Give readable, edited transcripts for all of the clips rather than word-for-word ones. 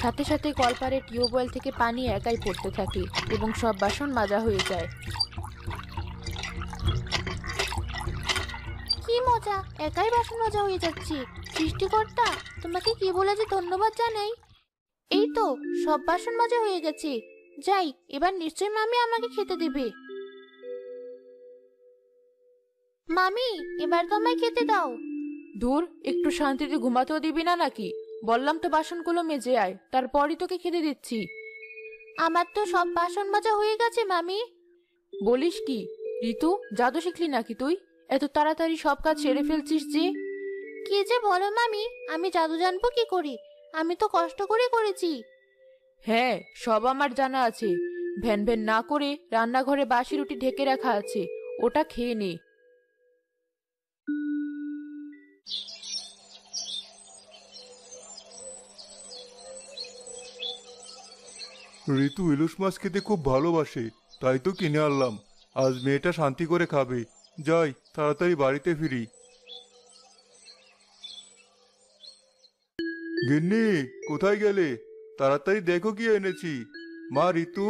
সাথে সাথে কলপারে টিউবওয়েল থেকে পানি একাই পড়তে থাকে এবং সব বাসন মাজা হয়ে যায়। কি মজা, একাই বাসন মাজা হয়ে যাচ্ছে। সৃষ্টিকর্তা, তোমাকে কি বলে যে ধন্যবাদ জানাই। এই তো সব বাসন মাজা হয়ে গেছে। যাই, এবার নিশ্চয়ই মামি আমাকে খেতে দেবে। মামি, এবার তো আমায় খেতে দাও। দূর, একটু শান্তিতে ঘুমাতেও দিবি না নাকি? বললাম তো বাসনগুলো মেজে আয়, তারপরই তোকে খেতে দিচ্ছি। আমার তো সব বাসন মাজা হয়ে গেছে মামি। বলিস কি ঋতু, জাদু শিখলি নাকি তুই? এত তাড়াতাড়ি সব কাজ সেরে ফেলছিস যে। কি যে বলো মামি, আমি জাদু জানবো কি করে? আমি তো কষ্ট করে করেছি। হ্যাঁ, সব আমার জানা আছে। ভ্যান ভ্যান না করে রান্নাঘরে বাসি রুটি ঢেকে রাখা আছে, ওটা খেয়ে নে। ঋতু ইলিশ মাছ খেতে খুব ভালোবাসে, তাই তো কিনে আনলাম। আজ মেয়েটা শান্তি করে খাবে। যাই, তাড়াতাড়ি বাড়িতে ফিরি। গিন্নি, কোথায় গেলে? তাড়াতাড়ি দেখো কি এনেছি। মা ঋতু,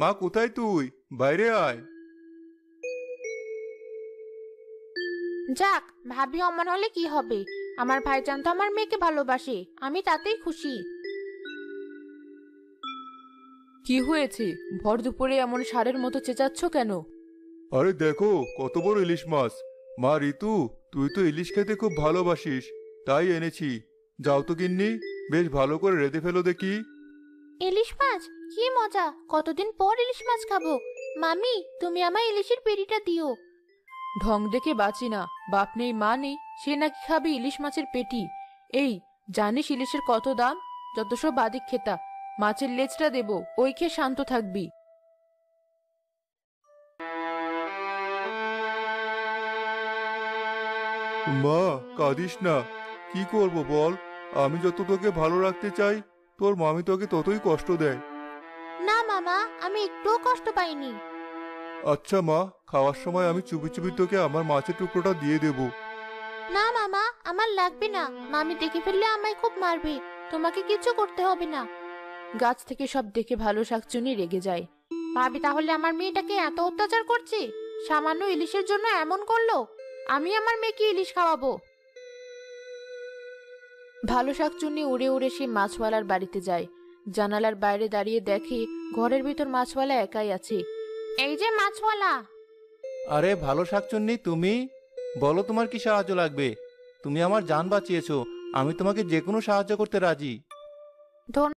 মা কোথায় তুই? বাইরে আয়। যাক, ভাবি অমন হলে কি হবে? আমার ভাইজান তো আমার মেয়েকে ভালোবাসে, আমি তাতেই খুশি। কি হয়েছে? ভর দুপুরে এমন ষাঁড়ের মতো চেঁচাচ্ছ কেন? আরে দেখো কত বড় ইলিশ মাছ। মা ঋতু, তুই তো ইলিশ খেতে খুব ভালোবাসিস, তাই এনেছি। যাও তো গিন্নি, বেশ ভালো করে রেঁধে ফেলো দেখি। ইলিশ মাছ? কি মজা, কতদিন পর ইলিশ মাছ খাবো। মামি, তুমি আমায় ইলিশের পেটিটা দিও। ঢং দেখে বাঁচি না, বাপ নেই মা নেই, সে নাকি খাবে ইলিশ মাছের পেটি? এই, জানিস ইলিশের কত দাম? যত সব বাদিক খেতা। মাছের লেজটা দেবো, ওই খেয়ে শান্ত থাকবি। মা, কাঁদিস না। কি করব বল? আমি যত তোকে ভালো রাখতে চাই, তোর মামি তোকে ততই কষ্ট দেয়। না মামা, আমি একটুও কষ্ট পাইনি। আচ্ছা মা, খাওয়ার সময় আমি চুপি চুপি তোকে আমার মাছের টুকরোটা দিয়ে দেব। না মামা, আমার লাগবে না। মামি দেখে ফেললে আমায় খুব মারবে। তোমাকে কিছু করতে হবে না। গাছ থেকে সব দেখে ভালো শাকচুনি রেগে যায়। ভাবি তাহলে আমার মেয়েটাকে এত অত্যাচার করছে? সামান্য ইলিশের জন্য এমন করলো? আমি আমার মেয়েকে ইলিশ খাওয়াবো। ভালো শাকচুন্নি উড়ে উড়ে সে মাছওয়ালার বাড়িতে যায়। জানালার বাইরে দাঁড়িয়ে দেখে ঘরের ভিতর মাছওয়ালা একাই আছে। এই যে মাছওয়ালা। আরে ভালো শাকচুন্নি, তুমি বলো তোমার কি সাহায্য লাগবে? তুমি আমার জান বাঁচিয়েছো, আমি তোমাকে যে কোনো সাহায্য করতে রাজি।